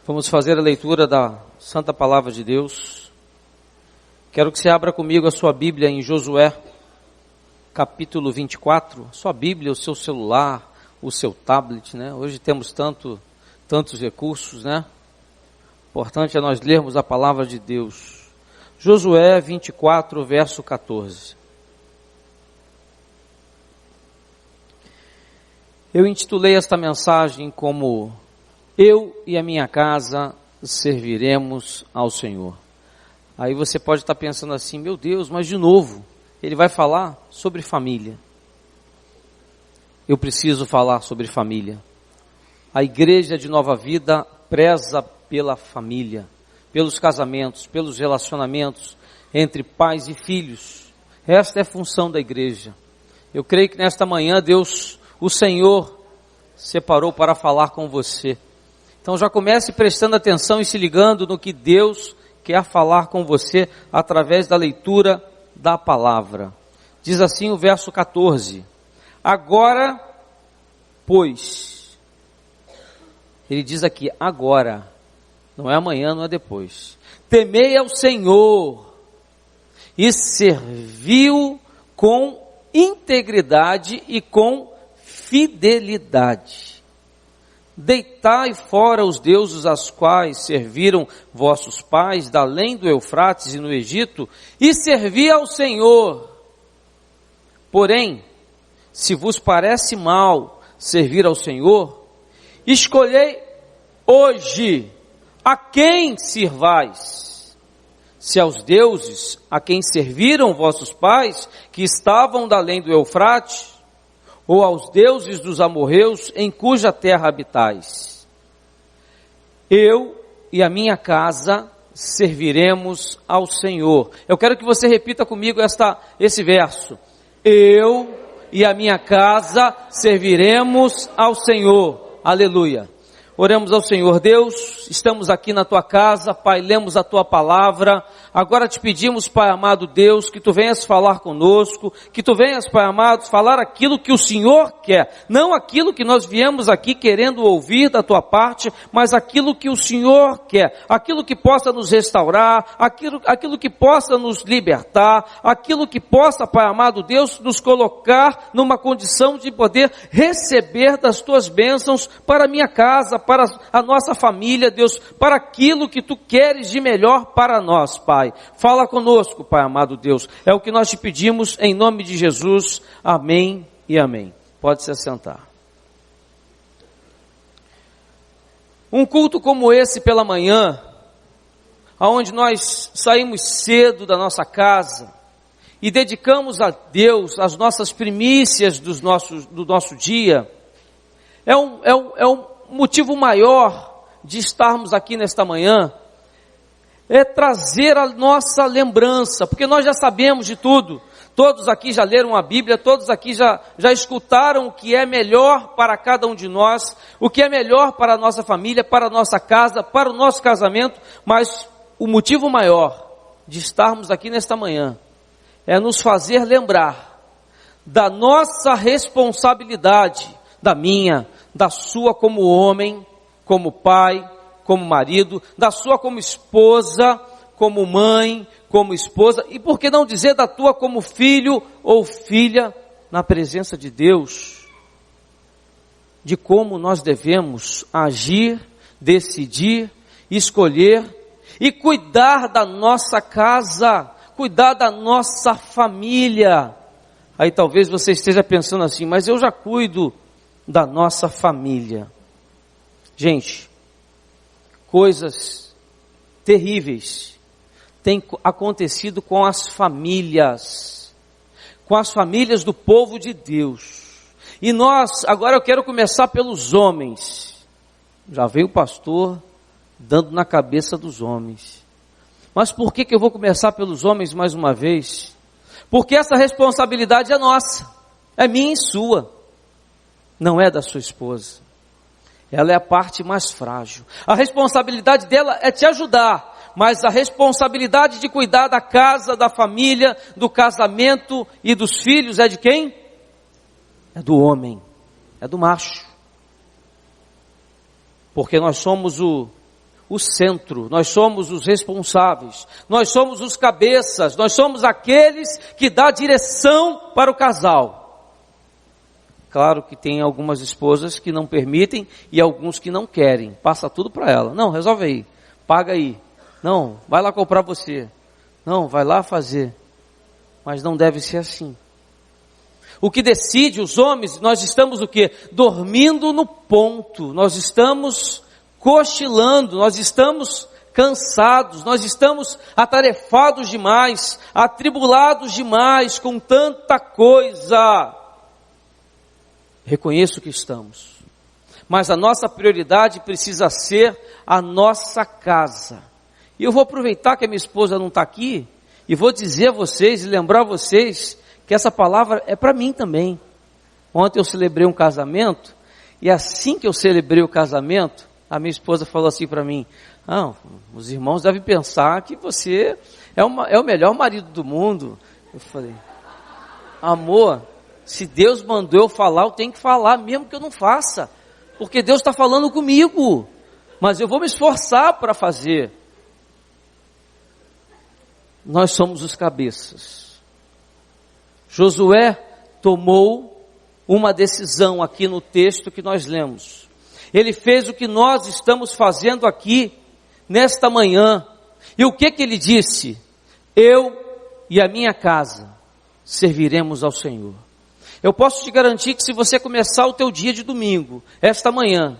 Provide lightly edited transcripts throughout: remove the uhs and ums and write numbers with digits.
Vamos fazer a leitura da Santa Palavra de Deus. Quero que você abra comigo a sua Bíblia em Josué, capítulo 24. Sua Bíblia, o seu celular, o seu tablet, né? Hoje temos tantos recursos, né? Importante é nós lermos a Palavra de Deus. Josué 24, verso 14. Eu intitulei esta mensagem como Eu e a minha casa serviremos ao Senhor. Aí você pode estar pensando assim, meu Deus, mas de novo, ele vai falar sobre família. Eu preciso falar sobre família. A igreja de Nova Vida preza pela família, pelos casamentos, pelos relacionamentos entre pais e filhos. Esta é a função da igreja. Eu creio que nesta manhã Deus, o Senhor, separou para falar com você. Então já comece prestando atenção e se ligando no que Deus quer falar com você através da leitura da palavra. Diz assim o verso 14. Agora, pois, ele diz aqui, agora, não é amanhã, não é depois. Temei ao Senhor e serviu com integridade e com fidelidade. Deitai fora os deuses aos quais serviram vossos pais, da além do Eufrates e no Egito, e servi ao Senhor. Porém, se vos parece mal servir ao Senhor, escolhei hoje a quem sirvais. Se aos deuses a quem serviram vossos pais, que estavam da além do Eufrates, ou aos deuses dos amorreus em cuja terra habitais. Eu e a minha casa serviremos ao Senhor. Eu quero que você repita comigo esse verso. Eu e a minha casa serviremos ao Senhor. Aleluia. Oremos ao Senhor. Deus, estamos aqui na tua casa, Pai, lemos a tua palavra. Agora te pedimos, Pai amado Deus, que tu venhas falar conosco, que tu venhas, Pai amado, falar aquilo que o Senhor quer, não aquilo que nós viemos aqui querendo ouvir da tua parte, mas aquilo que o Senhor quer, aquilo que possa nos restaurar, aquilo que possa nos libertar, aquilo que possa, Pai amado Deus, nos colocar numa condição de poder receber das tuas bênçãos para a minha casa, para a nossa família, Deus, para aquilo que tu queres de melhor para nós, Pai. Fala conosco, Pai amado Deus. É o que nós te pedimos em nome de Jesus. Amém e amém. Pode se assentar. Um culto como esse pela manhã, aonde nós saímos cedo da nossa casa e dedicamos a Deus as nossas primícias do nosso dia, é um motivo maior de estarmos aqui nesta manhã, é trazer a nossa lembrança, porque nós já sabemos de tudo, todos aqui já leram a Bíblia, todos aqui já escutaram o que é melhor para cada um de nós, o que é melhor para a nossa família, para a nossa casa, para o nosso casamento, mas o motivo maior de estarmos aqui nesta manhã, é nos fazer lembrar da nossa responsabilidade, da minha, da sua como homem, como pai, como marido, da sua como esposa, como mãe, como esposa, e por que não dizer da tua como filho ou filha, na presença de Deus, de como nós devemos agir, decidir, escolher e cuidar da nossa casa, cuidar da nossa família. Aí talvez você esteja pensando assim, mas eu já cuido da nossa família. Gente, coisas terríveis têm acontecido com as famílias do povo de Deus. E agora eu quero começar pelos homens. Já veio o pastor dando na cabeça dos homens. Mas por que eu vou começar pelos homens mais uma vez? Porque essa responsabilidade é nossa, é minha e sua, não é da sua esposa. Ela é a parte mais frágil. A responsabilidade dela é te ajudar, mas a responsabilidade de cuidar da casa, da família, do casamento e dos filhos é de quem? É do homem, é do macho. Porque nós somos o centro, nós somos os responsáveis, nós somos os cabeças, nós somos aqueles que dão direção para o casal. Claro que tem algumas esposas que não permitem e alguns que não querem, passa tudo para ela. Não, resolve aí, paga aí. Não, vai lá comprar você. Não, vai lá fazer. Mas não deve ser assim. O que decide os homens, nós estamos o quê? Dormindo no ponto, nós estamos cochilando, nós estamos cansados, nós estamos atarefados demais, atribulados demais com tanta coisa. Reconheço que estamos, mas a nossa prioridade precisa ser a nossa casa. E eu vou aproveitar que a minha esposa não está aqui, e vou dizer a vocês, e lembrar a vocês, que essa palavra é para mim também. Ontem eu celebrei um casamento, e assim que eu celebrei o casamento, a minha esposa falou assim para mim, os irmãos devem pensar que você é o melhor marido do mundo. Eu falei, amor, se Deus mandou eu falar, eu tenho que falar, mesmo que eu não faça, porque Deus está falando comigo, mas eu vou me esforçar para fazer. Nós somos os cabeças. Josué tomou uma decisão aqui no texto que nós lemos. Ele fez o que nós estamos fazendo aqui, nesta manhã. E o que ele disse? Eu e a minha casa serviremos ao Senhor. Eu posso te garantir que se você começar o teu dia de domingo, esta manhã,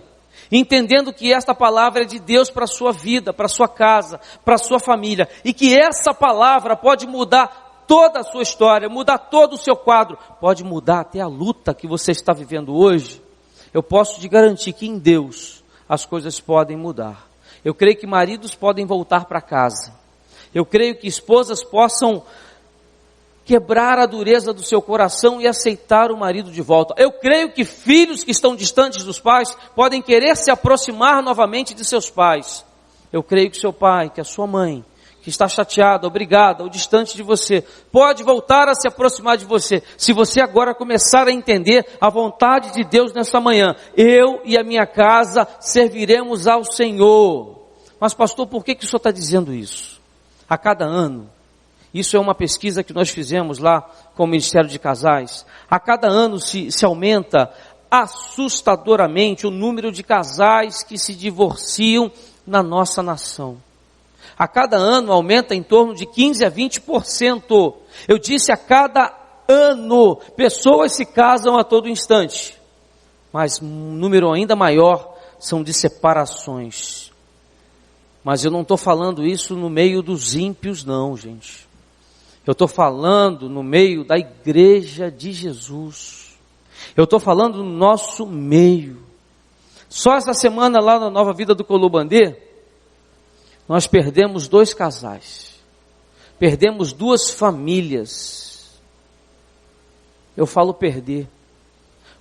entendendo que esta palavra é de Deus para a sua vida, para a sua casa, para a sua família, e que essa palavra pode mudar toda a sua história, mudar todo o seu quadro, pode mudar até a luta que você está vivendo hoje, eu posso te garantir que em Deus as coisas podem mudar. Eu creio que maridos podem voltar para casa. Eu creio que esposas possam quebrar a dureza do seu coração e aceitar o marido de volta. Eu creio que filhos que estão distantes dos pais podem querer se aproximar novamente de seus pais. Eu creio que seu pai, que a sua mãe, que está chateada, obrigada ou distante de você, pode voltar a se aproximar de você, se você agora começar a entender a vontade de Deus nesta manhã. Eu e a minha casa serviremos ao Senhor. Mas pastor, por que o senhor está dizendo isso? A cada ano, isso é uma pesquisa que nós fizemos lá com o Ministério de Casais, a cada ano se aumenta assustadoramente o número de casais que se divorciam na nossa nação. A cada ano aumenta em torno de 15 a 20%. Eu disse a cada ano, pessoas se casam a todo instante. Mas um número ainda maior são de separações. Mas eu não estou falando isso no meio dos ímpios não, gente. Eu estou falando no meio da igreja de Jesus. Eu estou falando no nosso meio. Só essa semana lá na Nova Vida do Colobandê, nós perdemos 2 casais, perdemos 2 famílias. Eu falo perder,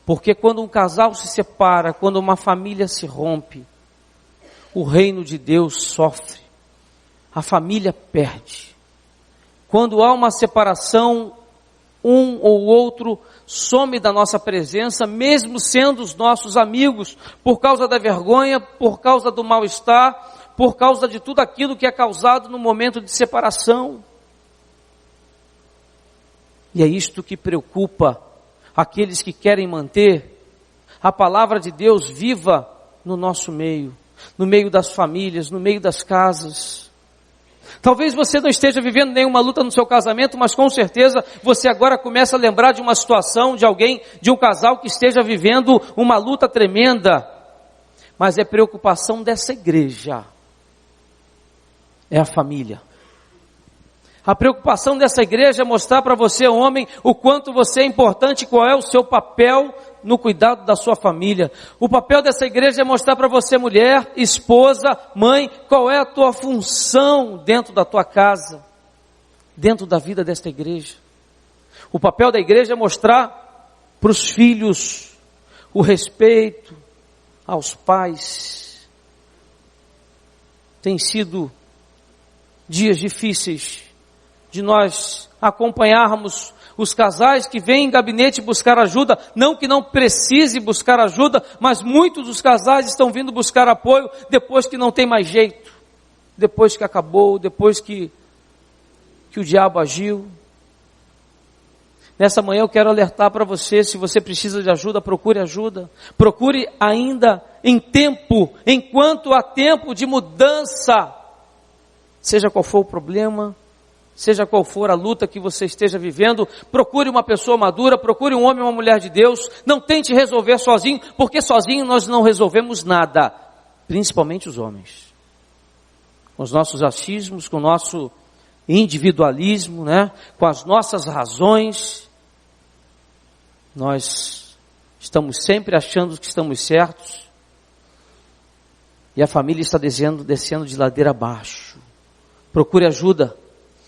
porque quando um casal se separa, quando uma família se rompe, o reino de Deus sofre, a família perde. Quando há uma separação, um ou outro some da nossa presença, mesmo sendo os nossos amigos, por causa da vergonha, por causa do mal-estar, por causa de tudo aquilo que é causado no momento de separação. E é isto que preocupa aqueles que querem manter a palavra de Deus viva no nosso meio, no meio das famílias, no meio das casas. Talvez você não esteja vivendo nenhuma luta no seu casamento, mas com certeza você agora começa a lembrar de uma situação, de alguém, de um casal que esteja vivendo uma luta tremenda. Mas é preocupação dessa igreja. É a família. A preocupação dessa igreja é mostrar para você, homem, o quanto você é importante, qual é o seu papel no cuidado da sua família. O papel dessa igreja é mostrar para você, mulher, esposa, mãe, qual é a tua função dentro da tua casa, dentro da vida desta igreja. O papel da igreja é mostrar para os filhos o respeito aos pais. Tem sido dias difíceis de nós acompanharmos Os casais que vêm em gabinete buscar ajuda, não que não precise buscar ajuda, mas muitos dos casais estão vindo buscar apoio depois que não tem mais jeito, depois que acabou, depois que o diabo agiu. Nessa manhã eu quero alertar para você, se você precisa de ajuda, procure ajuda. Procure ainda em tempo, enquanto há tempo de mudança. Seja qual for o problema, seja qual for a luta que você esteja vivendo, procure uma pessoa madura, procure um homem ou uma mulher de Deus. Não tente resolver sozinho, porque sozinho nós não resolvemos nada. Principalmente os homens. Com os nossos achismos, com o nosso individualismo, né? Com as nossas razões, nós estamos sempre achando que estamos certos, e a família está descendo de ladeira abaixo. Procure ajuda,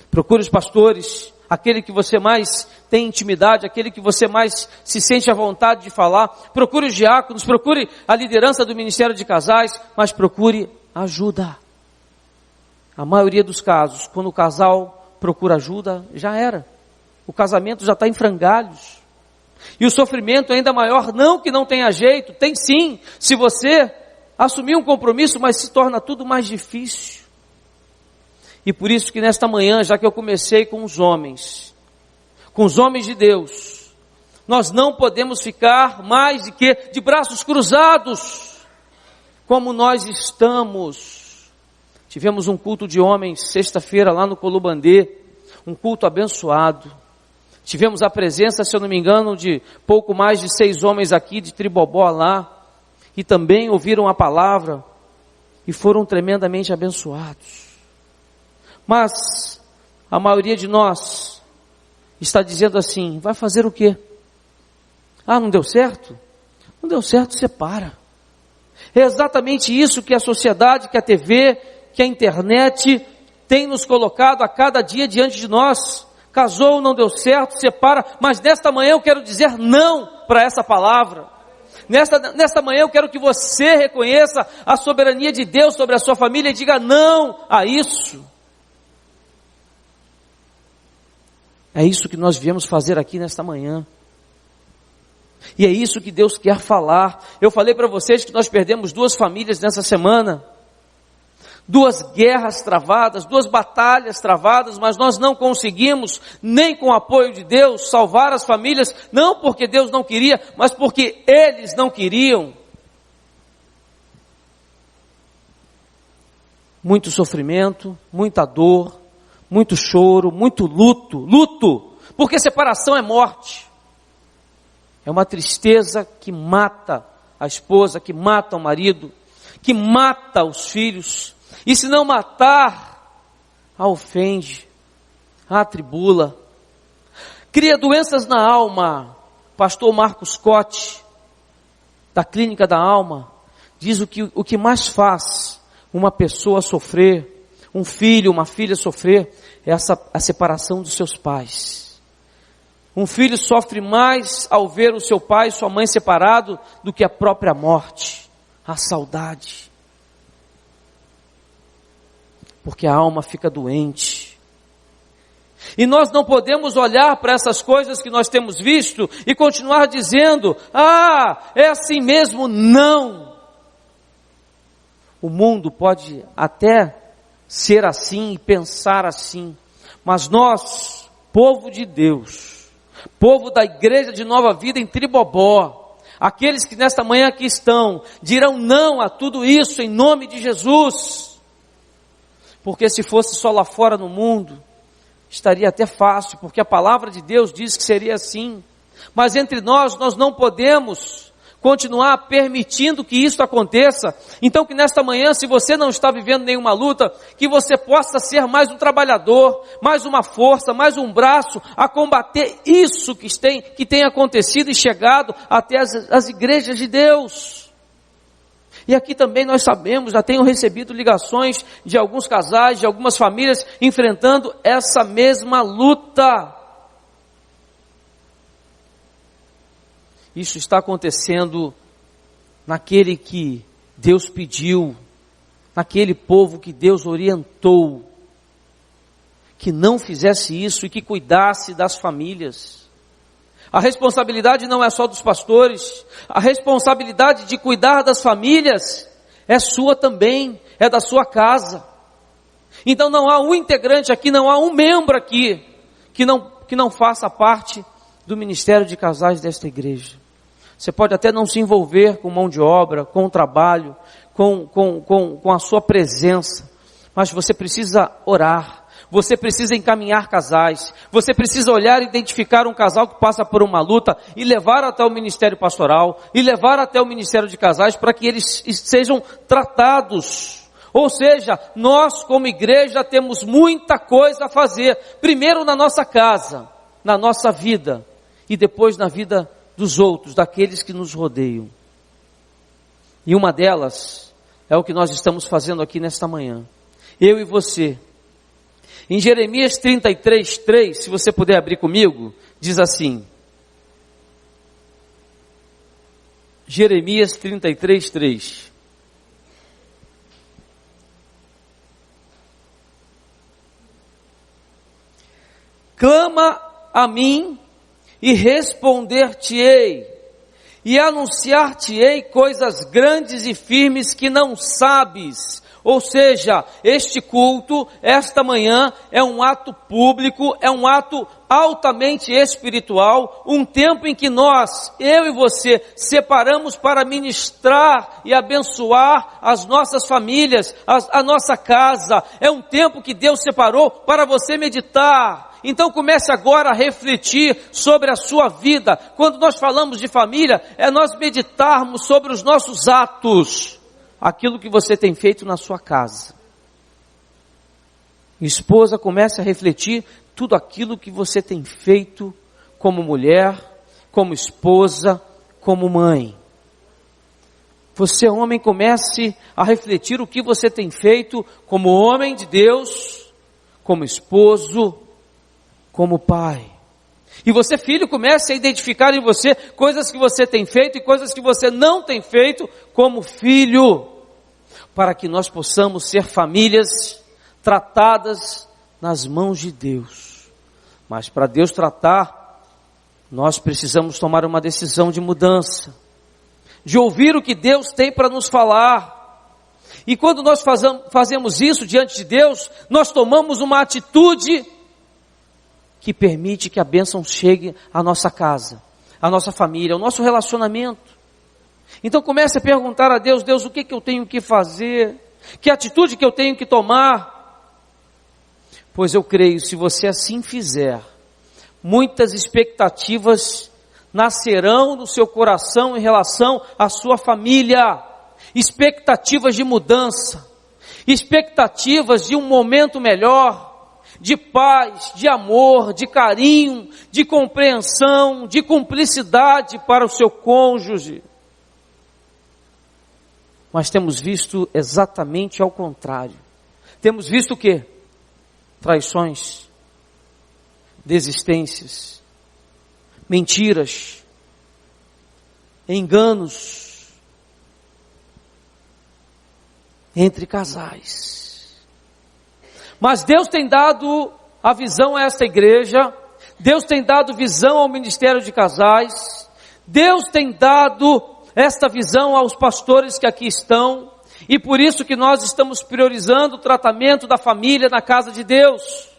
procure os pastores, aquele que você mais tem intimidade, aquele que você mais se sente à vontade de falar. Procure os diáconos, procure a liderança do Ministério de Casais, mas procure ajuda. A maioria dos casos, quando o casal procura ajuda, já era. O casamento já está em frangalhos. E o sofrimento é ainda maior, não que não tenha jeito, tem sim, se você assumir um compromisso, mas se torna tudo mais difícil. E por isso que nesta manhã, já que eu comecei com os homens de Deus, nós não podemos ficar mais de braços cruzados, como nós estamos. Tivemos um culto de homens sexta-feira lá no Colubandê, um culto abençoado. Tivemos a presença, se eu não me engano, de pouco mais de 6 homens aqui de Tribobó lá, que também ouviram a palavra e foram tremendamente abençoados. Mas a maioria de nós está dizendo assim: vai fazer o quê? Ah, não deu certo? Não deu certo, separa. É exatamente isso que a sociedade, que a TV, que a internet tem nos colocado a cada dia diante de nós. Casou, não deu certo, separa, mas nesta manhã eu quero dizer não para essa palavra. Nesta manhã eu quero que você reconheça a soberania de Deus sobre a sua família e diga não a isso. É isso que nós viemos fazer aqui nesta manhã. E é isso que Deus quer falar. Eu falei para vocês que nós perdemos 2 famílias nessa semana. 2 guerras travadas, 2 batalhas travadas, mas nós não conseguimos, nem com o apoio de Deus, salvar as famílias, não porque Deus não queria, mas porque eles não queriam. Muito sofrimento, muita dor, muito choro, muito luto, porque separação é morte. É uma tristeza que mata a esposa, que mata o marido, que mata os filhos. E se não matar, a ofende, a atribula, cria doenças na alma. Pastor Marcos Scott, da Clínica da Alma, diz o que mais faz uma pessoa sofrer, um filho, uma filha sofrer, é a separação dos seus pais. Um filho sofre mais ao ver o seu pai e sua mãe separado do que a própria morte, a saudade. Porque a alma fica doente. E nós não podemos olhar para essas coisas que nós temos visto e continuar dizendo: ah, é assim mesmo. Não. O mundo pode até ser assim e pensar assim, mas nós, povo de Deus, povo da igreja de Nova Vida em Tribobó, aqueles que nesta manhã aqui estão, dirão não a tudo isso em nome de Jesus. Porque se fosse só lá fora no mundo, estaria até fácil, porque a palavra de Deus diz que seria assim. Mas entre nós não podemos continuar permitindo que isso aconteça. Então que nesta manhã, se você não está vivendo nenhuma luta, que você possa ser mais um trabalhador, mais uma força, mais um braço a combater isso que tem acontecido e chegado até as igrejas de Deus. E aqui também nós sabemos, já tenho recebido ligações de alguns casais, de algumas famílias enfrentando essa mesma luta. Isso está acontecendo naquele que Deus pediu, naquele povo que Deus orientou, que não fizesse isso e que cuidasse das famílias. A responsabilidade não é só dos pastores, a responsabilidade de cuidar das famílias é sua também, é da sua casa. Então não há um integrante aqui, não há um membro aqui que não faça parte do ministério de casais desta igreja. Você pode até não se envolver com mão de obra, com o trabalho, com a sua presença, mas você precisa orar, você precisa encaminhar casais, você precisa olhar e identificar um casal que passa por uma luta e levar até o ministério pastoral, e levar até o ministério de casais para que eles sejam tratados. Ou seja, nós como igreja temos muita coisa a fazer, primeiro na nossa casa, na nossa vida, e depois na vida dos outros, daqueles que nos rodeiam. E uma delas é o que nós estamos fazendo aqui nesta manhã, eu e você. Em Jeremias 33:3, se você puder abrir comigo, diz assim, Jeremias 33:3. Clama a mim e responder-te-ei, e anunciar-te-ei coisas grandes e firmes que não sabes. Ou seja, este culto, esta manhã, é um ato público, é um ato altamente espiritual, um tempo em que nós, eu e você, separamos para ministrar e abençoar as nossas famílias, a nossa casa. É um tempo que Deus separou para você meditar. Então comece agora a refletir sobre a sua vida. Quando nós falamos de família, é nós meditarmos sobre os nossos atos, aquilo que você tem feito na sua casa. Esposa, comece a refletir tudo aquilo que você tem feito como mulher, como esposa, como mãe. Você, homem, comece a refletir o que você tem feito como homem de Deus, como esposo, como pai. E você, filho, comece a identificar em você coisas que você tem feito e coisas que você não tem feito como filho, para que nós possamos ser famílias tratadas nas mãos de Deus. Mas para Deus tratar, nós precisamos tomar uma decisão de mudança, de ouvir o que Deus tem para nos falar. E quando nós fazemos isso diante de Deus, nós tomamos uma atitude que permite que a bênção chegue à nossa casa, à nossa família, ao nosso relacionamento. Então comece a perguntar a Deus, Deus, o que eu tenho que fazer? Que atitude que eu tenho que tomar? Pois eu creio, se você assim fizer, muitas expectativas nascerão no seu coração em relação à sua família. Expectativas de mudança, expectativas de um momento melhor, de paz, de amor, de carinho, de compreensão, de cumplicidade para o seu cônjuge. Mas temos visto exatamente ao contrário. Temos visto o quê? Traições, desistências, mentiras, enganos entre casais. Mas Deus tem dado a visão a esta igreja, Deus tem dado visão ao ministério de casais, Deus tem dado esta visão aos pastores que aqui estão, e por isso que nós estamos priorizando o tratamento da família na casa de Deus,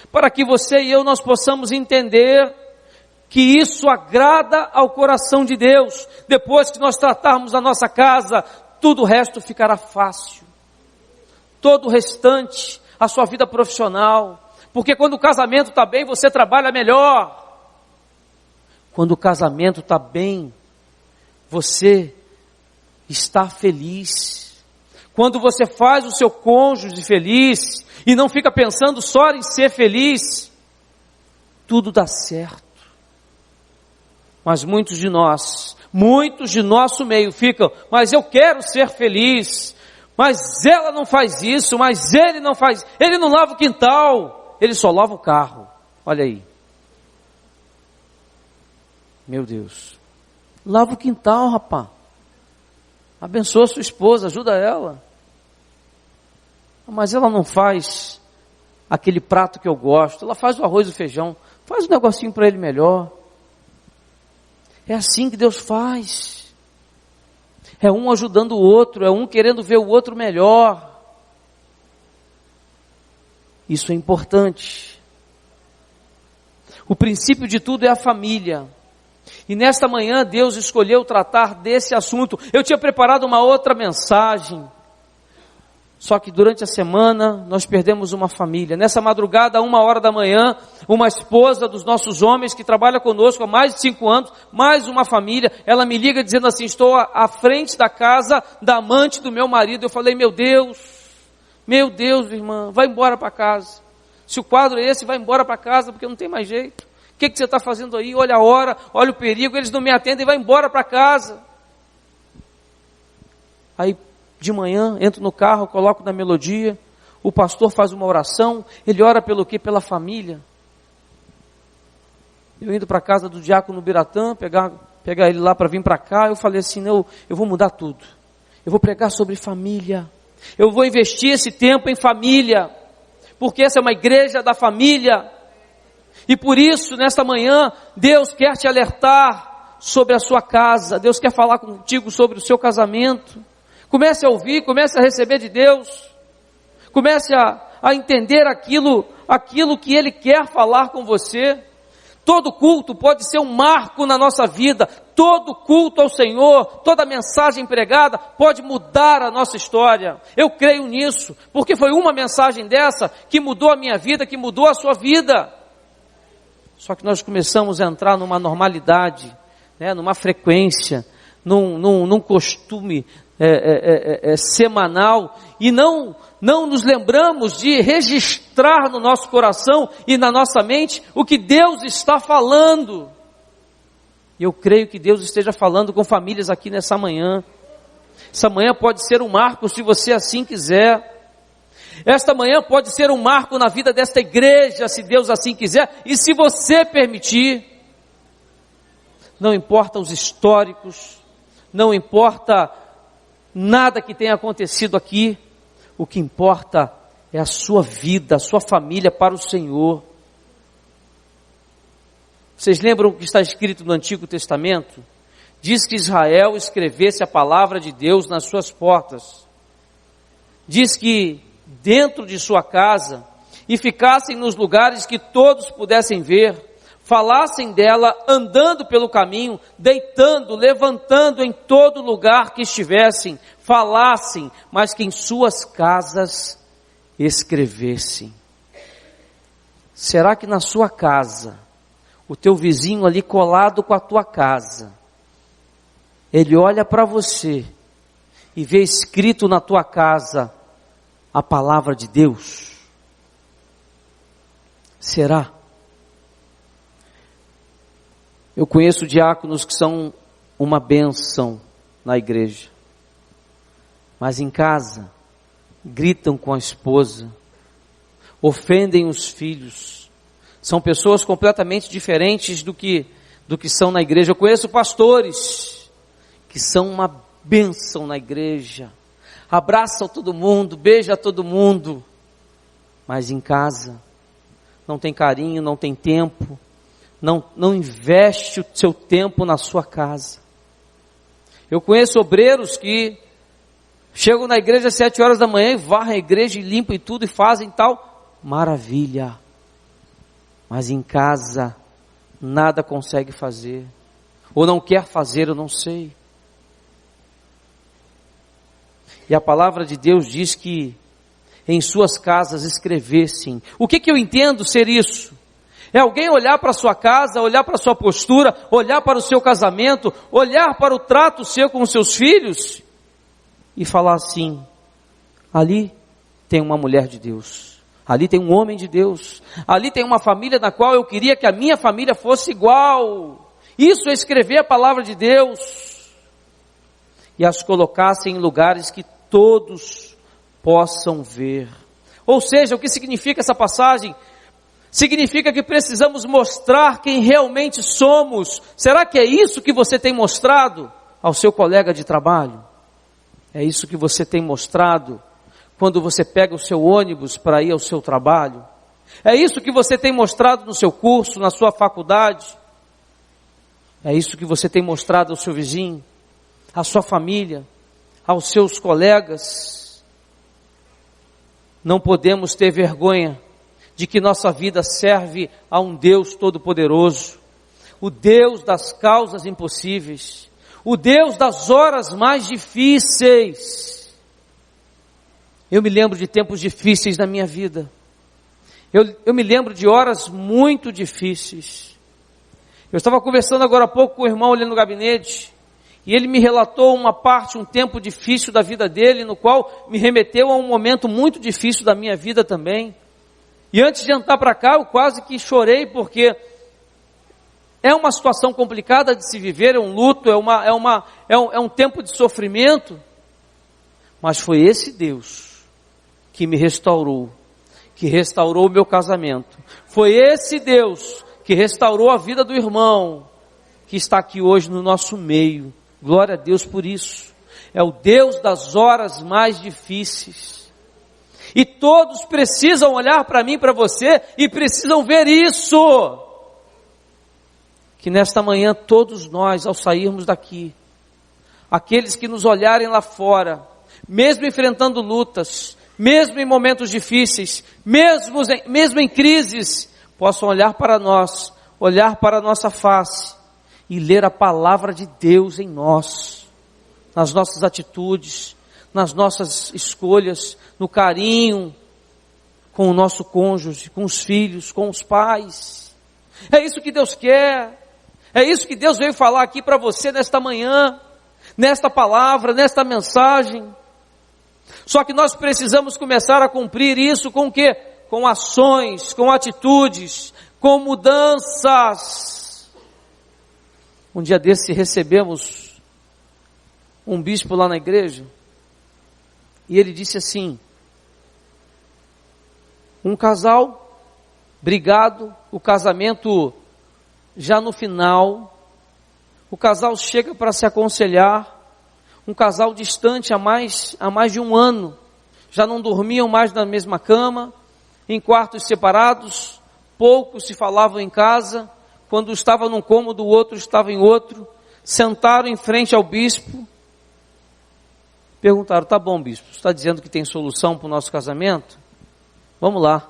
para que você e eu nós possamos entender que isso agrada ao coração de Deus. Depois que nós tratarmos a nossa casa, tudo o resto ficará fácil. Todo o restante, a sua vida profissional, porque quando o casamento está bem, você trabalha melhor. Quando o casamento está bem, você está feliz. Quando você faz o seu cônjuge feliz, e não fica pensando só em ser feliz, tudo dá certo. Mas muitos de nosso meio ficam, mas eu quero ser feliz, mas ela não faz isso, mas ele não faz, ele não lava o quintal, ele só lava o carro. Olha aí. Meu Deus. Lava o quintal, rapaz. Abençoa a sua esposa, ajuda ela. Mas ela não faz aquele prato que eu gosto, ela faz o arroz e o feijão, faz um negocinho para ele melhor. É assim que Deus faz. É um ajudando o outro, é um querendo ver o outro melhor. Isso é importante. O princípio de tudo é a família. E nesta manhã Deus escolheu tratar desse assunto. Eu tinha preparado uma outra mensagem. Só que durante a semana nós perdemos uma família. Nessa madrugada, 1h da manhã, uma esposa dos nossos homens que trabalha conosco há mais de 5 anos, mais uma família, ela me liga dizendo assim, estou à frente da casa da amante do meu marido. Eu falei, meu Deus, irmã, vai embora para casa. Se o quadro é esse, vai embora para casa, porque não tem mais jeito. O que você está fazendo aí? Olha a hora, olha o perigo, eles não me atendem, vai embora para casa. Aí, de manhã, entro no carro, coloco na melodia, o pastor faz uma oração, ele ora pelo quê? Pela família. Eu indo para a casa do diácono Biratã, pegar ele lá para vir para cá, eu falei assim, não, eu vou mudar tudo. Eu vou pregar sobre família. Eu vou investir esse tempo em família, porque essa é uma igreja da família. E por isso, nesta manhã, Deus quer te alertar sobre a sua casa, Deus quer falar contigo sobre o seu casamento. Comece a ouvir, comece a receber de Deus, comece a entender aquilo que Ele quer falar com você. Todo culto pode ser um marco na nossa vida, todo culto ao Senhor, toda mensagem pregada pode mudar a nossa história. Eu creio nisso, porque foi uma mensagem dessa que mudou a minha vida, que mudou a sua vida. Só que nós começamos a entrar numa normalidade, né, numa frequência, num costume semanal, e não nos lembramos de registrar no nosso coração e na nossa mente o que Deus está falando. Eu creio que Deus esteja falando com famílias aqui nessa manhã. Essa manhã pode ser um marco, se você assim quiser. Esta manhã pode ser um marco na vida desta igreja, se Deus assim quiser, e se você permitir. Não importa os históricos, não importa nada que tenha acontecido aqui, o que importa é a sua vida, a sua família para o Senhor. Vocês lembram o que está escrito no Antigo Testamento? Diz que Israel escrevesse a palavra de Deus nas suas portas. Diz que dentro de sua casa, e ficassem nos lugares que todos pudessem ver, falassem dela andando pelo caminho, deitando, levantando em todo lugar que estivessem, falassem, mas que em suas casas escrevessem. Será que na sua casa, o teu vizinho ali colado com a tua casa, ele olha para você e vê escrito na tua casa a palavra de Deus? Será? Eu conheço diáconos que são uma bênção na igreja, mas em casa gritam com a esposa, ofendem os filhos, são pessoas completamente diferentes do que são na igreja. Eu conheço pastores que são uma bênção na igreja, abraçam todo mundo, beijam todo mundo, mas em casa não tem carinho, não tem tempo, não investe o seu tempo na sua casa. Eu conheço obreiros que chegam na igreja às 7 horas da manhã e varrem a igreja e limpam e tudo e fazem tal, maravilha, mas em casa nada consegue fazer, ou não quer fazer, eu não sei. E a palavra de Deus diz que em suas casas escrevessem. O que eu entendo ser isso? É alguém olhar para a sua casa, olhar para a sua postura, olhar para o seu casamento, olhar para o trato seu com os seus filhos e falar assim, ali tem uma mulher de Deus, ali tem um homem de Deus, ali tem uma família na qual eu queria que a minha família fosse igual. Isso é escrever a palavra de Deus e as colocassem em lugares que todos possam ver. Ou seja, o que significa essa passagem? Significa que precisamos mostrar quem realmente somos. Será que é isso que você tem mostrado ao seu colega de trabalho? É isso que você tem mostrado quando você pega o seu ônibus para ir ao seu trabalho? É isso que você tem mostrado no seu curso, na sua faculdade? É isso que você tem mostrado ao seu vizinho, à sua família, aos seus colegas? Não podemos ter vergonha de que nossa vida serve a um Deus todo-poderoso, o Deus das causas impossíveis, o Deus das horas mais difíceis. Eu me lembro de tempos difíceis na minha vida. Eu me lembro de horas muito difíceis. Eu estava conversando agora há pouco com o irmão ali no gabinete, e ele me relatou uma parte, um tempo difícil da vida dele, no qual me remeteu a um momento muito difícil da minha vida também. E antes de entrar para cá, eu quase que chorei, porque é uma situação complicada de se viver, é um luto, é um tempo de sofrimento. Mas foi esse Deus que me restaurou, que restaurou o meu casamento. Foi esse Deus que restaurou a vida do irmão, que está aqui hoje no nosso meio. Glória a Deus por isso. É o Deus das horas mais difíceis. E todos precisam olhar para mim, para você, e precisam ver isso. Que nesta manhã todos nós, ao sairmos daqui, aqueles que nos olharem lá fora, mesmo enfrentando lutas, mesmo em momentos difíceis, mesmo em crises, possam olhar para nós, olhar para a nossa face e ler a palavra de Deus em nós, nas nossas atitudes, nas nossas escolhas, no carinho com o nosso cônjuge, com os filhos, com os pais. É isso que Deus quer. É isso que Deus veio falar aqui para você nesta manhã, nesta palavra, nesta mensagem. Só que nós precisamos começar a cumprir isso com o quê? Com ações, com atitudes, com mudanças. Um dia desse recebemos um bispo lá na igreja, e ele disse assim: um casal brigado, o casamento já no final, o casal chega para se aconselhar, um casal distante há mais de um ano, já não dormiam mais na mesma cama, em quartos separados, poucos se falavam em casa, quando estava num cômodo o outro estava em outro, sentaram em frente ao bispo, perguntaram: tá bom, bispo, você está dizendo que tem solução para o nosso casamento? Vamos lá,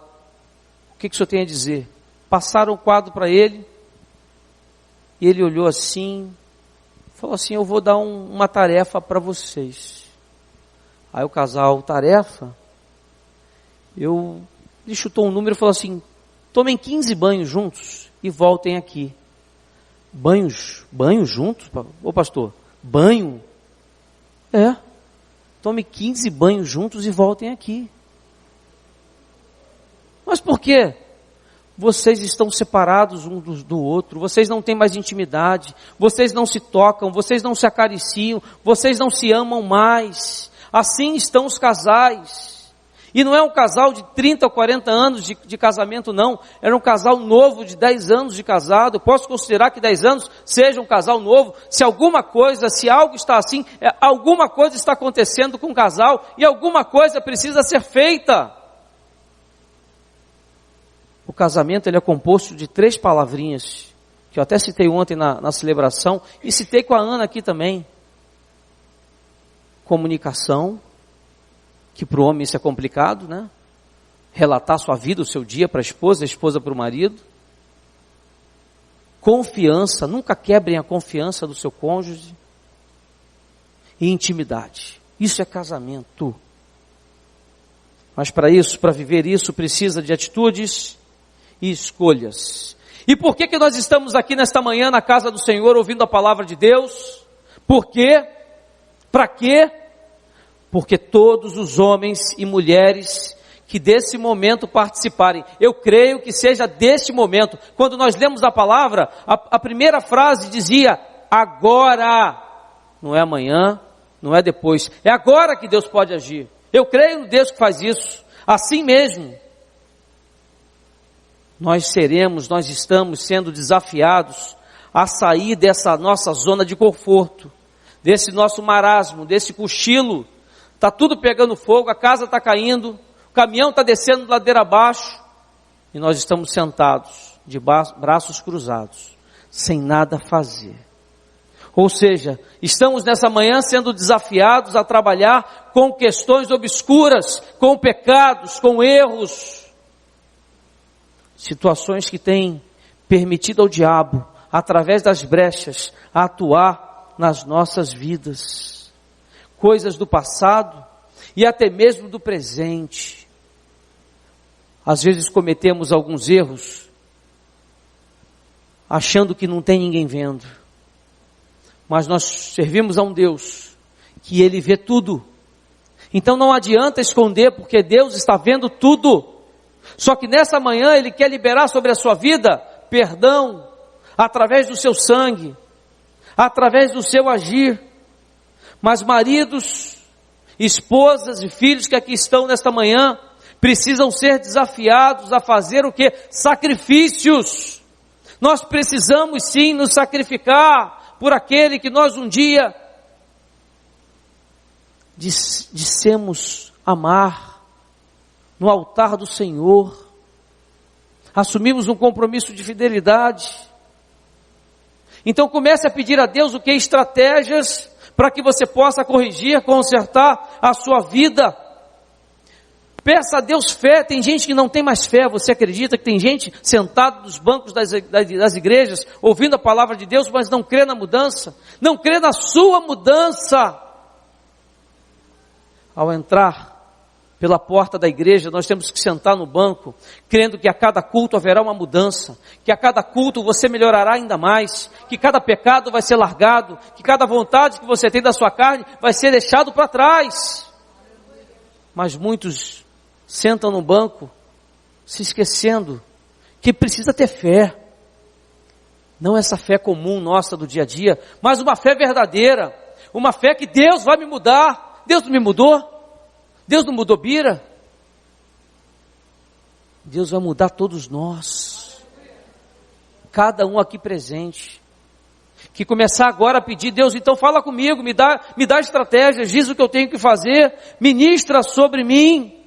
o que o senhor tem a dizer? Passaram o quadro para ele, e ele olhou assim, falou assim: eu vou dar uma tarefa para vocês. Aí o casal: tarefa? Ele chutou um número e falou assim: tomem 15 banhos juntos e voltem aqui. Banhos juntos? Ô pastor, banho? É. Tome 15 banhos juntos e voltem aqui. Mas por quê? Vocês estão separados um do outro, vocês não têm mais intimidade, vocês não se tocam, vocês não se acariciam, vocês não se amam mais. Assim estão os casais. E não é um casal de 30 ou 40 anos de casamento, não. Era um casal novo de 10 anos de casado. Eu posso considerar que 10 anos seja um casal novo. Se algo está assim, alguma coisa está acontecendo com o casal e alguma coisa precisa ser feita. O casamento ele é composto de 3 palavrinhas, que eu até citei ontem na celebração, e citei com a Ana aqui também. Comunicação, que para o homem isso é complicado, né? Relatar sua vida, o seu dia para a esposa para o marido. Confiança, nunca quebrem a confiança do seu cônjuge. E intimidade, isso é casamento. Mas para isso, para viver isso, precisa de atitudes e escolhas. E por que nós estamos aqui nesta manhã na casa do Senhor ouvindo a palavra de Deus? Por quê? Para quê? Porque todos os homens e mulheres que desse momento participarem, eu creio que seja deste momento, quando nós lemos a palavra, a primeira frase dizia: agora, não é amanhã, não é depois, é agora que Deus pode agir. Eu creio no Deus que faz isso, assim mesmo. Nós estamos sendo desafiados a sair dessa nossa zona de conforto, desse nosso marasmo, desse cochilo. Está tudo pegando fogo, a casa está caindo, o caminhão está descendo ladeira abaixo, e nós estamos sentados, de braços cruzados, sem nada fazer. Ou seja, estamos nessa manhã sendo desafiados a trabalhar com questões obscuras, com pecados, com erros, situações que têm permitido ao diabo, através das brechas, atuar nas nossas vidas. Coisas do passado e até mesmo do presente. Às vezes cometemos alguns erros, achando que não tem ninguém vendo. Mas nós servimos a um Deus que Ele vê tudo. Então não adianta esconder, porque Deus está vendo tudo. Só que nessa manhã Ele quer liberar sobre a sua vida perdão, através do seu sangue, através do seu agir. Mas maridos, esposas e filhos que aqui estão nesta manhã, precisam ser desafiados a fazer o quê? Sacrifícios. Nós precisamos sim nos sacrificar por aquele que nós um dia dissemos amar no altar do Senhor. Assumimos um compromisso de fidelidade. Então comece a pedir a Deus o que? Estratégias para que você possa corrigir, consertar a sua vida. Peça a Deus fé. Tem gente que não tem mais fé. Você acredita que tem gente sentada nos bancos das igrejas, ouvindo a palavra de Deus, mas não crê na mudança? Não crê na sua mudança. Ao entrar pela porta da igreja, nós temos que sentar no banco, crendo que a cada culto haverá uma mudança, que a cada culto você melhorará ainda mais, que cada pecado vai ser largado, que cada vontade que você tem da sua carne vai ser deixado para trás. Mas muitos sentam no banco, se esquecendo que precisa ter fé. Não essa fé comum nossa do dia a dia, mas uma fé verdadeira, uma fé que Deus vai me mudar. Deus não me mudou? Deus não mudou Bira? Deus vai mudar todos nós, cada um aqui presente, que começar agora a pedir: Deus, então fala comigo, me dá estratégias, diz o que eu tenho que fazer, ministra sobre mim,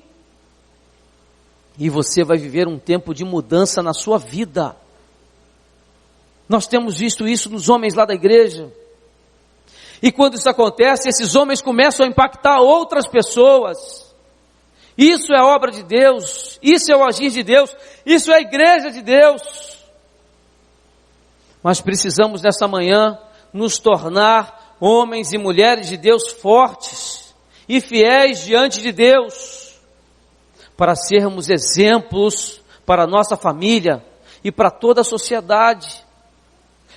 e você vai viver um tempo de mudança na sua vida. Nós temos visto isso nos homens lá da igreja, e quando isso acontece, esses homens começam a impactar outras pessoas. Isso é obra de Deus, isso é o agir de Deus, isso é a igreja de Deus. Mas precisamos nessa manhã nos tornar homens e mulheres de Deus fortes e fiéis diante de Deus, para sermos exemplos para a nossa família e para toda a sociedade.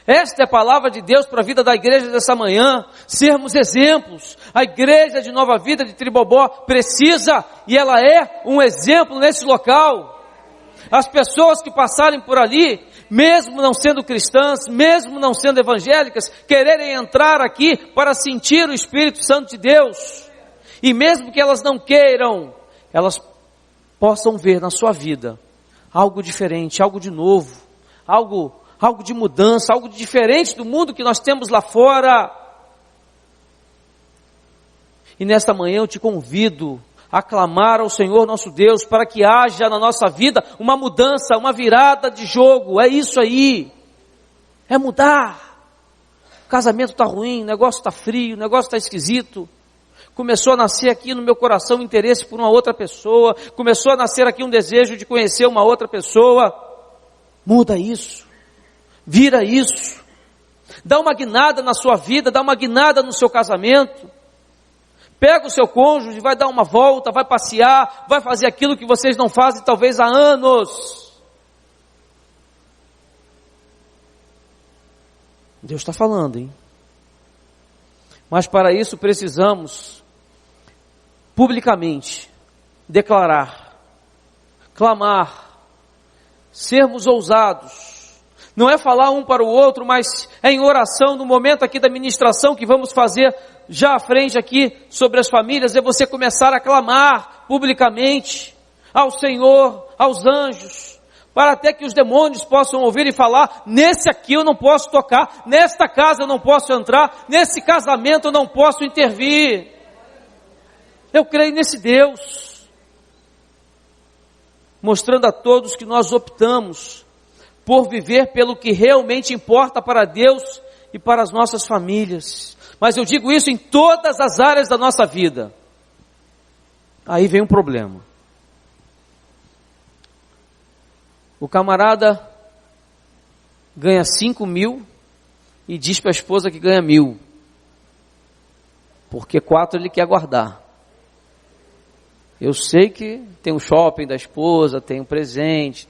Esta é a palavra de Deus para a vida da igreja dessa manhã, sermos exemplos. A igreja de Nova Vida de Tribobó precisa, e ela é um exemplo nesse local. As pessoas que passarem por ali, mesmo não sendo cristãs, mesmo não sendo evangélicas, quererem entrar aqui para sentir o Espírito Santo de Deus, e mesmo que elas não queiram, elas possam ver na sua vida algo diferente, algo de novo, algo de mudança, algo de diferente do mundo que nós temos lá fora. E nesta manhã eu te convido a clamar ao Senhor nosso Deus para que haja na nossa vida uma mudança, uma virada de jogo. É isso aí, é mudar. O casamento está ruim, o negócio está frio, o negócio está esquisito. Começou a nascer aqui no meu coração um interesse por uma outra pessoa, começou a nascer aqui um desejo de conhecer uma outra pessoa. Muda isso. Vira isso, dá uma guinada na sua vida, dá uma guinada no seu casamento, pega o seu cônjuge, vai dar uma volta, vai passear, vai fazer aquilo que vocês não fazem talvez há anos. Deus está falando, hein? Mas para isso precisamos publicamente declarar, clamar, sermos ousados. Não é falar um para o outro, mas é em oração, no momento aqui da ministração que vamos fazer já à frente aqui sobre as famílias, é você começar a clamar publicamente ao Senhor, aos anjos, para até que os demônios possam ouvir e falar: nesse aqui eu não posso tocar, nesta casa eu não posso entrar, nesse casamento eu não posso intervir. Eu creio nesse Deus. mostrando a todos que nós optamos por viver pelo que realmente importa para Deus e para as nossas famílias. Mas eu digo isso em todas as áreas da nossa vida. Aí vem um problema. O camarada ganha 5.000 e diz para a esposa que ganha 1.000. Porque 4 ele quer guardar. Eu sei que tem o shopping da esposa, tem um presente,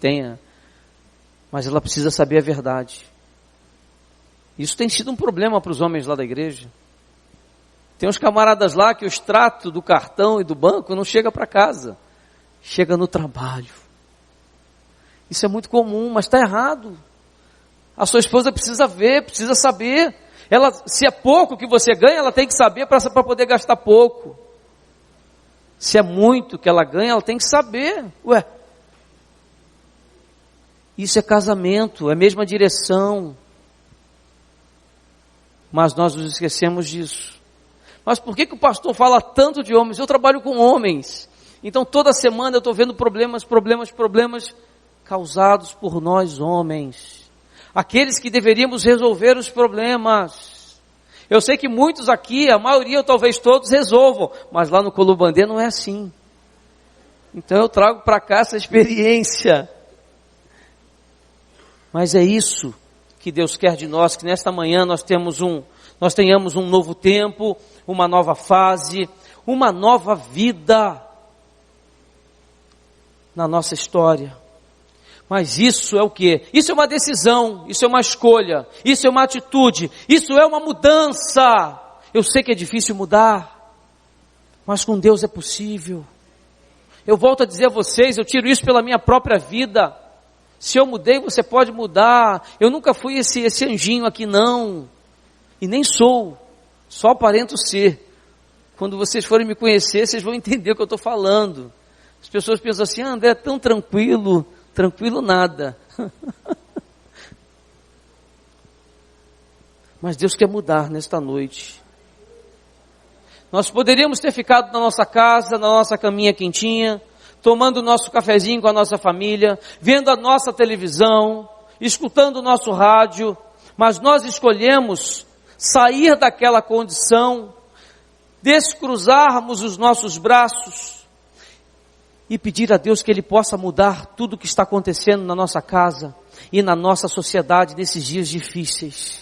mas ela precisa saber a verdade. Isso tem sido um problema para os homens lá da igreja. Tem uns camaradas lá que o extrato do cartão e do banco não chega para casa, chega no trabalho. Isso é muito comum, mas está errado. A sua esposa precisa ver, precisa saber. Se é pouco que você ganha, ela tem que saber para poder gastar pouco. Se é muito que ela ganha, ela tem que saber. Isso é casamento, é a mesma direção. Mas nós nos esquecemos disso. Mas por que o pastor fala tanto de homens? Eu trabalho com homens. Então toda semana eu estou vendo problemas causados por nós homens. Aqueles que deveríamos resolver os problemas. Eu sei que muitos aqui, a maioria ou talvez todos resolvam, mas lá no Colubandê não é assim. Então eu trago para cá essa experiência. Mas é isso que Deus quer de nós, que nesta manhã nós tenhamos um novo tempo, uma nova fase, uma nova vida na nossa história. Mas isso é o quê? Isso é uma decisão, isso é uma escolha, isso é uma atitude, isso é uma mudança. Eu sei que é difícil mudar, mas com Deus é possível. Eu volto a dizer a vocês, eu tiro isso pela minha própria vida. Se eu mudei, você pode mudar. Eu nunca fui esse anjinho aqui não, e nem sou, só aparento ser. Quando vocês forem me conhecer, vocês vão entender o que eu estou falando. As pessoas pensam assim, André é tão tranquilo nada. Mas Deus quer mudar nesta noite. Nós poderíamos ter ficado na nossa casa, na nossa caminha quentinha, tomando o nosso cafezinho com a nossa família, vendo a nossa televisão, escutando o nosso rádio, mas nós escolhemos sair daquela condição, descruzarmos os nossos braços e pedir a Deus que Ele possa mudar tudo o que está acontecendo na nossa casa e na nossa sociedade nesses dias difíceis.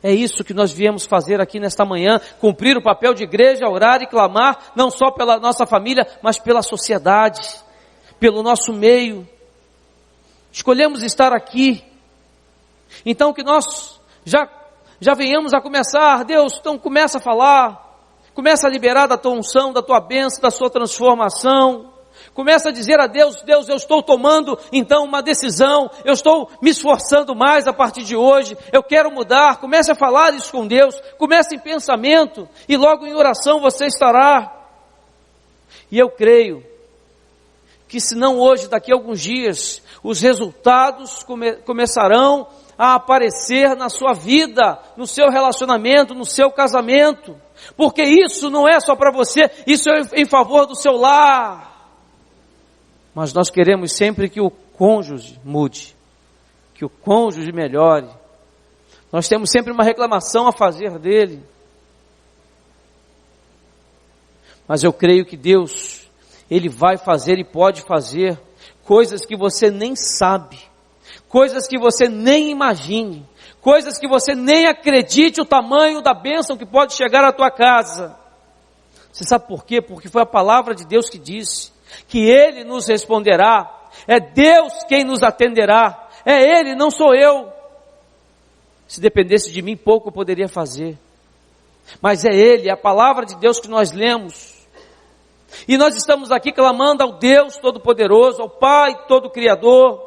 É isso que nós viemos fazer aqui nesta manhã, cumprir o papel de igreja, orar e clamar, não só pela nossa família, mas pela sociedade, pelo nosso meio. Escolhemos estar aqui, então que nós já venhamos a começar, Deus, então começa a falar, começa a liberar da tua unção, da tua bênção, da sua transformação. Começa a dizer a Deus, Deus, eu estou tomando então uma decisão, eu estou me esforçando mais a partir de hoje, eu quero mudar. Comece a falar isso com Deus, comece em pensamento e logo em oração você estará. E eu creio que se não hoje, daqui a alguns dias, os resultados começarão a aparecer na sua vida, no seu relacionamento, no seu casamento, porque isso não é só para você, isso é em favor do seu lar. Mas nós queremos sempre que o cônjuge mude, que o cônjuge melhore. Nós temos sempre uma reclamação a fazer dele. Mas eu creio que Deus, Ele vai fazer e pode fazer coisas que você nem sabe, coisas que você nem imagine, coisas que você nem acredite o tamanho da bênção que pode chegar à tua casa. Você sabe por quê? Porque foi a palavra de Deus que disse que Ele nos responderá, é Deus quem nos atenderá, é Ele, não sou eu. Se dependesse de mim, pouco eu poderia fazer, mas é Ele, é a palavra de Deus que nós lemos, e nós estamos aqui clamando ao Deus Todo-Poderoso, ao Pai Todo-Criador.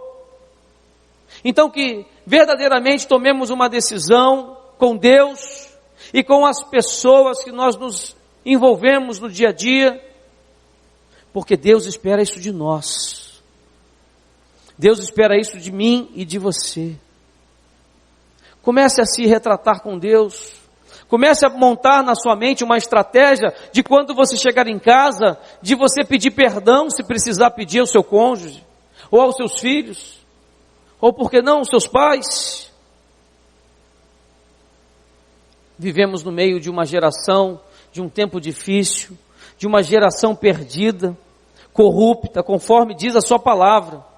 Então que verdadeiramente tomemos uma decisão com Deus e com as pessoas que nós nos envolvemos no dia a dia, porque Deus espera isso de nós. Deus espera isso de mim e de você. Comece a se retratar com Deus. Comece a montar na sua mente uma estratégia de quando você chegar em casa, de você pedir perdão se precisar pedir ao seu cônjuge, ou aos seus filhos, ou por que não aos seus pais. Vivemos no meio de uma geração, de um tempo difícil, de uma geração perdida, corrupta, conforme diz a sua palavra.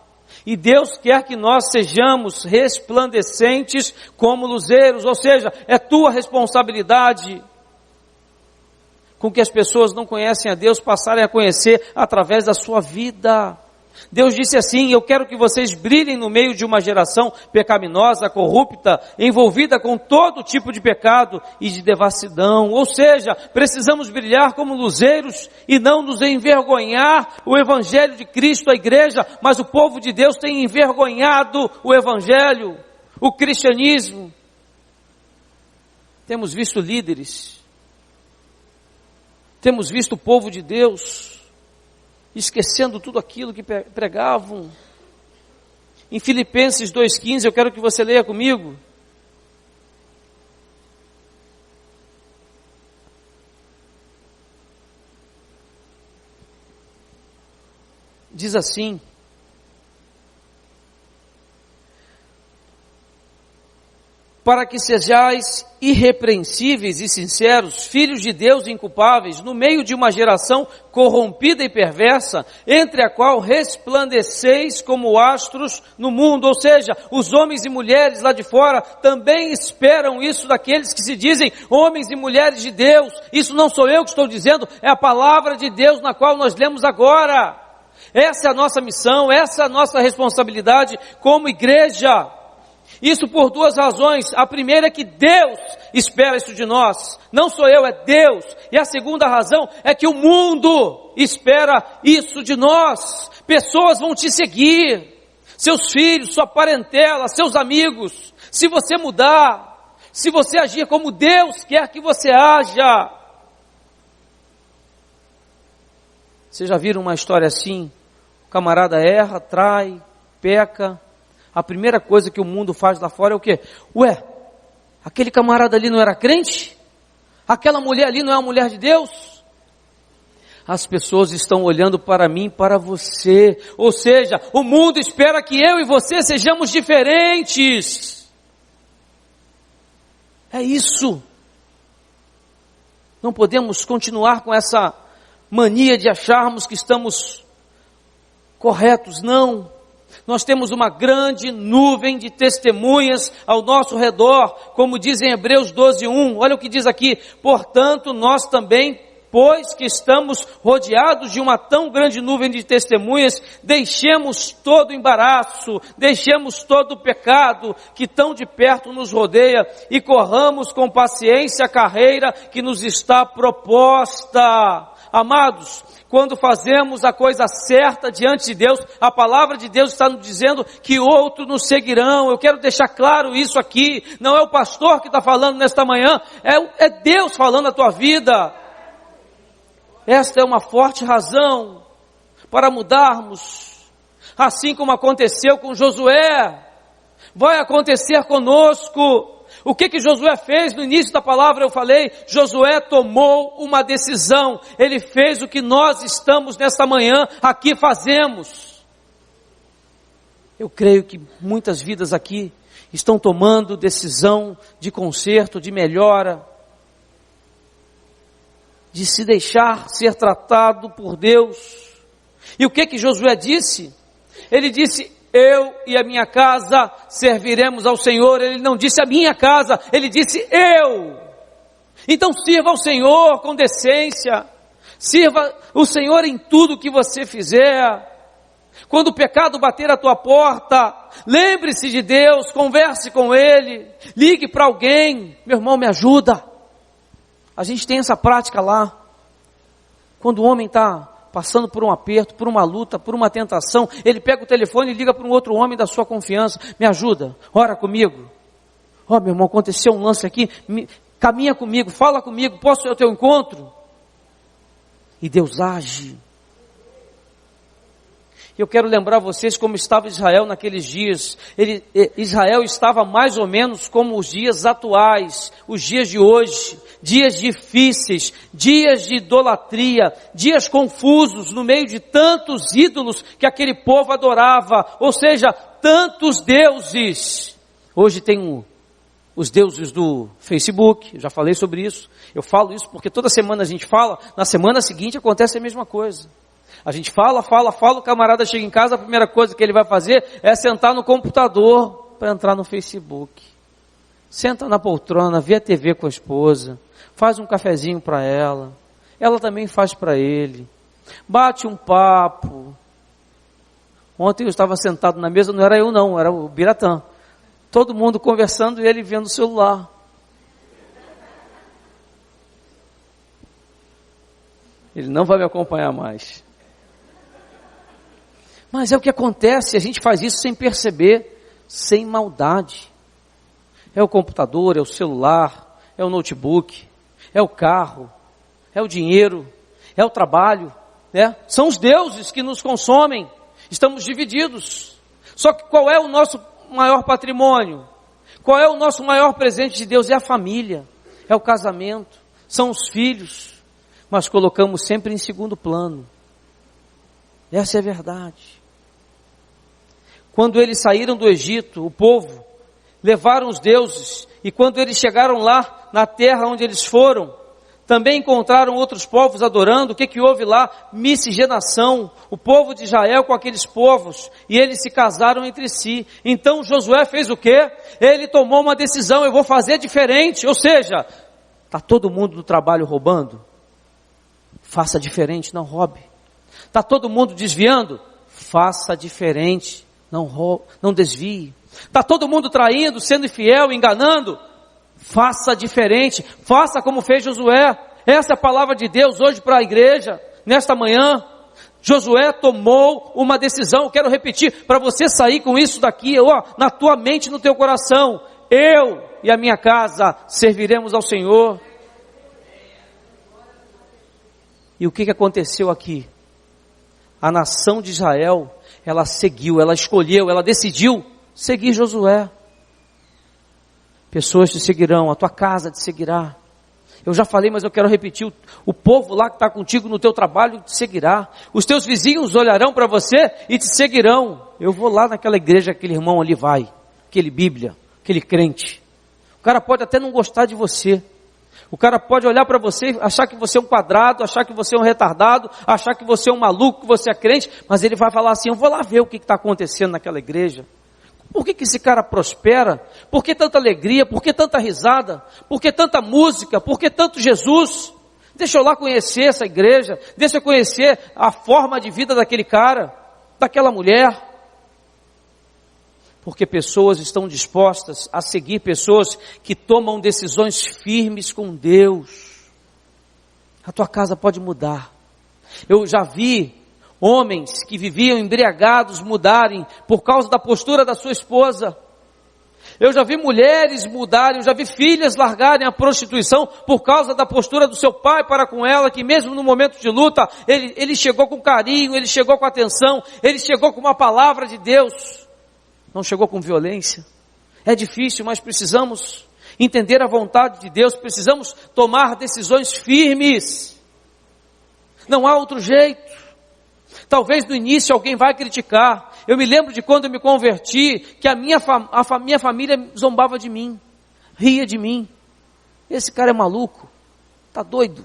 E Deus quer que nós sejamos resplandecentes como luzeiros, ou seja, é tua responsabilidade com que as pessoas não conhecem a Deus passarem a conhecer através da sua vida. Deus disse assim: eu quero que vocês brilhem no meio de uma geração pecaminosa, corrupta, envolvida com todo tipo de pecado e de devassidão. Ou seja, precisamos brilhar como luzeiros e não nos envergonhar o Evangelho de Cristo, a igreja, mas o povo de Deus tem envergonhado o Evangelho, o cristianismo. Temos visto líderes, temos visto o povo de Deus esquecendo tudo aquilo que pregavam. Em Filipenses 2,15, eu quero que você leia comigo. Diz assim: para que sejais irrepreensíveis e sinceros, filhos de Deus inculpáveis, no meio de uma geração corrompida e perversa, entre a qual resplandeceis como astros no mundo. Ou seja, os homens e mulheres lá de fora também esperam isso daqueles que se dizem homens e mulheres de Deus. Isso não sou eu que estou dizendo, é a palavra de Deus na qual nós lemos agora. Essa é a nossa missão, essa é a nossa responsabilidade como igreja. Isso por duas razões. A primeira é que Deus espera isso de nós. Não sou eu, é Deus. E a segunda razão é que o mundo espera isso de nós. Pessoas vão te seguir. Seus filhos, sua parentela, seus amigos. Se você mudar, se você agir como Deus quer que você haja. Vocês já viram uma história assim? O camarada erra, trai, peca. A primeira coisa que o mundo faz lá fora é o quê? Ué, aquele camarada ali não era crente? Aquela mulher ali não é uma mulher de Deus? As pessoas estão olhando para mim, para você. Ou seja, o mundo espera que eu e você sejamos diferentes. É isso. Não podemos continuar com essa mania de acharmos que estamos corretos, não. Nós temos uma grande nuvem de testemunhas ao nosso redor, como diz em Hebreus 12:1, olha o que diz aqui: portanto nós também, pois que estamos rodeados de uma tão grande nuvem de testemunhas, deixemos todo o embaraço, deixemos todo o pecado que tão de perto nos rodeia e corramos com paciência a carreira que nos está proposta. Amados, quando fazemos a coisa certa diante de Deus, a palavra de Deus está nos dizendo que outros nos seguirão. Eu quero deixar claro isso aqui. Não é o pastor que está falando nesta manhã, é Deus falando na tua vida. Esta é uma forte razão para mudarmos. Assim como aconteceu com Josué, vai acontecer conosco. O que Josué fez? No início da palavra eu falei, Josué tomou uma decisão. Ele fez o que nós estamos nesta manhã aqui fazemos. Eu creio que muitas vidas aqui estão tomando decisão de conserto, de melhora, de se deixar ser tratado por Deus. E o que Josué disse? Ele disse: eu e a minha casa serviremos ao Senhor. Ele não disse a minha casa, ele disse eu. Então sirva ao Senhor com decência, sirva o Senhor em tudo que você fizer. Quando o pecado bater à tua porta, lembre-se de Deus, converse com Ele, ligue para alguém: meu irmão, me ajuda. A gente tem essa prática lá. Quando o homem está passando por um aperto, por uma luta, por uma tentação, ele pega o telefone e liga para um outro homem da sua confiança: me ajuda, ora comigo. Ó, meu irmão, aconteceu um lance aqui, caminha comigo, fala comigo, posso ir ao teu encontro? E Deus age. Eu quero lembrar vocês como estava Israel naqueles dias. Israel estava mais ou menos como os dias atuais, os dias de hoje, dias difíceis, dias de idolatria, dias confusos no meio de tantos ídolos que aquele povo adorava, ou seja, tantos deuses. Hoje tem os deuses do Facebook, eu já falei sobre isso. Eu falo isso porque toda semana a gente fala, na semana seguinte acontece a mesma coisa. A gente fala, o camarada chega em casa, a primeira coisa que ele vai fazer é sentar no computador para entrar no Facebook. Senta na poltrona, vê a TV com a esposa, faz um cafezinho para ela também faz para ele, bate um papo. Ontem eu estava sentado na mesa, não era eu não, era o Biratã. Todo mundo conversando e ele vendo o celular. Ele não vai me acompanhar mais. Mas é o que acontece, a gente faz isso sem perceber, sem maldade. É o computador, é o celular, é o notebook, é o carro, é o dinheiro, é o trabalho, né? São os deuses que nos consomem. Estamos divididos. Só que qual é o nosso maior patrimônio? Qual é o nosso maior presente de Deus? É a família, é o casamento, são os filhos. Mas colocamos sempre em segundo plano. Essa é a verdade. Quando eles saíram do Egito, o povo, levaram os deuses, e quando eles chegaram lá, na terra onde eles foram, também encontraram outros povos adorando. O que houve lá? Miscigenação, o povo de Israel com aqueles povos, e eles se casaram entre si. Então Josué fez o quê? Ele tomou uma decisão: eu vou fazer diferente. Ou seja, está todo mundo no trabalho roubando? Faça diferente, não roube. Está todo mundo desviando? Faça diferente, não desvie. Está todo mundo traindo, sendo infiel, enganando? Faça diferente, faça como fez Josué. Essa é a palavra de Deus hoje para a igreja, nesta manhã. Josué tomou uma decisão. Eu quero repetir, para você sair com isso daqui, na tua mente, no teu coração: eu e a minha casa serviremos ao Senhor. E o que aconteceu aqui? A nação de Israel, ela seguiu, ela escolheu, ela decidiu seguir Josué. Pessoas te seguirão, a tua casa te seguirá. Eu já falei, mas eu quero repetir: o povo lá que está contigo no teu trabalho te seguirá. Os teus vizinhos olharão para você e te seguirão. Eu vou lá naquela igreja, aquele irmão ali vai, aquele Bíblia, aquele crente. O cara pode até não gostar de você. O cara pode olhar para você e achar que você é um quadrado, achar que você é um retardado, achar que você é um maluco, que você é crente, mas ele vai falar assim: eu vou lá ver o que está acontecendo naquela igreja. Por que esse cara prospera? Por que tanta alegria? Por que tanta risada? Por que tanta música? Por que tanto Jesus? Deixa eu lá conhecer essa igreja, deixa eu conhecer a forma de vida daquele cara, daquela mulher. Porque pessoas estão dispostas a seguir pessoas que tomam decisões firmes com Deus. A tua casa pode mudar. Eu já vi homens que viviam embriagados mudarem por causa da postura da sua esposa. Eu já vi mulheres mudarem, eu já vi filhas largarem a prostituição por causa da postura do seu pai para com ela, que mesmo no momento de luta, ele chegou com carinho, ele chegou com atenção, ele chegou com uma palavra de Deus. Não chegou com violência. É difícil, mas precisamos entender a vontade de Deus, precisamos tomar decisões firmes. Não há outro jeito. Talvez no início alguém vai criticar. Eu me lembro de quando eu me converti, que a minha família zombava de mim, ria de mim. Esse cara é maluco, tá doido.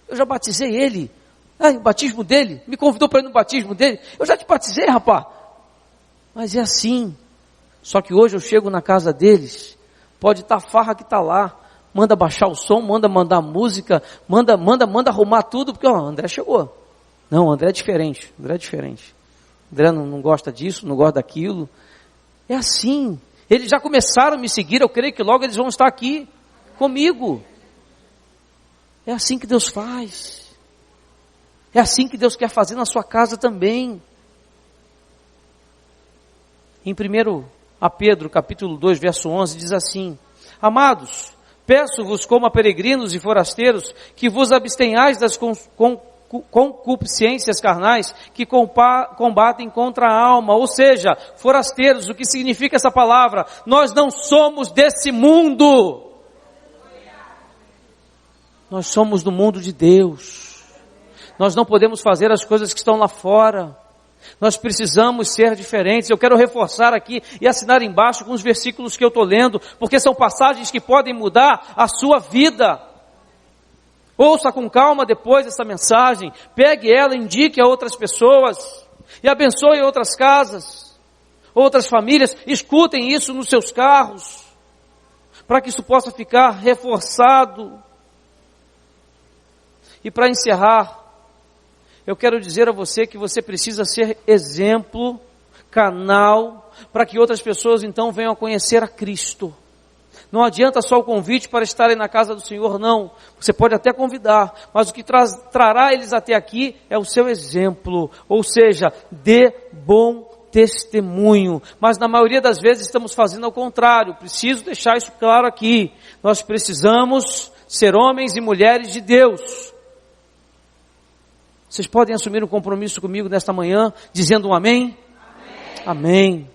Eu já batizei ele. O batismo dele, me convidou para ir no batismo dele. Eu já te batizei, rapaz. Mas é assim. Só que hoje eu chego na casa deles, pode estar a farra que está lá, manda baixar o som, manda mandar música, manda arrumar tudo, porque o André chegou. Não, o André é diferente, André não gosta disso, não gosta daquilo. É assim, eles já começaram a me seguir, eu creio que logo eles vão estar aqui comigo. É assim que Deus faz. É assim que Deus quer fazer na sua casa também. Em 1 Pedro, capítulo 2, verso 11, diz assim: Amados, peço-vos como a peregrinos e forasteiros, que vos abstenhais das concupiscências carnais que combatem contra a alma, ou seja, forasteiros. O que significa essa palavra? Nós não somos desse mundo. Nós somos do mundo de Deus. Nós não podemos fazer as coisas que estão lá fora. Nós precisamos ser diferentes. Eu quero reforçar aqui e assinar embaixo com os versículos que eu estou lendo, porque são passagens que podem mudar a sua vida. Ouça com calma depois essa mensagem, pegue ela, indique a outras pessoas e abençoe outras casas, outras famílias. Escutem isso nos seus carros, para que isso possa ficar reforçado. E para encerrar, eu quero dizer a você que você precisa ser exemplo, canal, para que outras pessoas então venham a conhecer a Cristo. Não adianta só o convite para estarem na casa do Senhor, não. Você pode até convidar, mas o que trará eles até aqui é o seu exemplo, ou seja, dê bom testemunho. Mas na maioria das vezes estamos fazendo ao contrário. Preciso deixar isso claro aqui. Nós precisamos ser homens e mulheres de Deus. Vocês podem assumir um compromisso comigo nesta manhã, dizendo um amém? Amém. Amém.